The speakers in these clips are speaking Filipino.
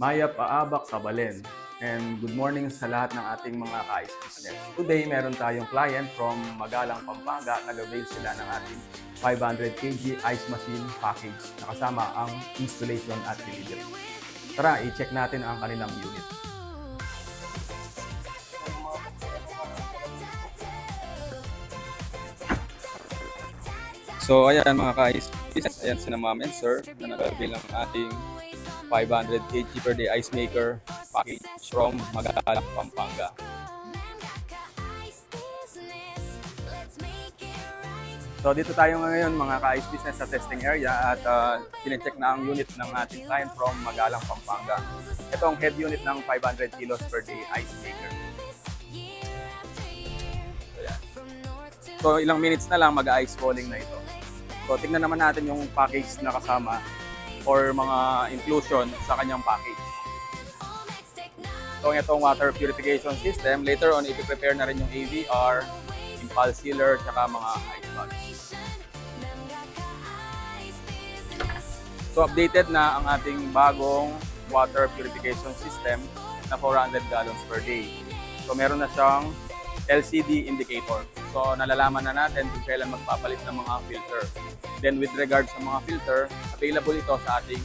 Maya Paabak Kabalen. And good morning sa lahat ng ating mga ka-ice business. Today, meron tayong client from Magalang, Pampanga. Nag-avail sila ng ating 500 kg ice machine package na kasama ang installation at delivery. Tara, i-check natin ang kanilang unit. So ayan mga ka-ice business, ayan sila ma'am and sir na nag-avail ng ating 500 kg per day ice maker package from Magalang, Pampanga. So dito tayo ngayon mga ka-ice business sa testing area at sinecheck na ang unit ng ating client from Magalang, Pampanga. Ito ang head unit ng 500 kilos per day ice maker. So ilang minutes na lang mag-ice falling na ito. So tingnan naman natin yung package na kasama or mga inclusion sa kanyang package. So itong water purification system, later on ipiprepare na rin yung AVR, impulse sealer, tsaka mga ice bags. So updated na ang ating bagong water purification system na 400 gallons per day. So meron na siyang LCD indicator. So nalalaman na natin kung kailan magpapalit ng mga filter. Then with regards sa mga filter, available ito sa ating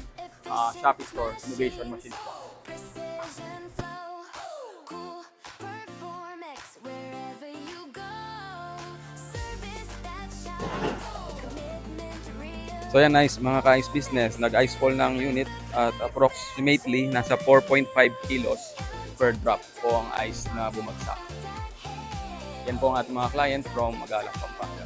Shopee store, Innovation Machine Store. So yan nice mga ka-ice business, nag-ice fall ng unit at approximately nasa 4.5 kilos per drop po ang ice na bumagsak. Yan po ang ating mga client from Magalang, Pampanga.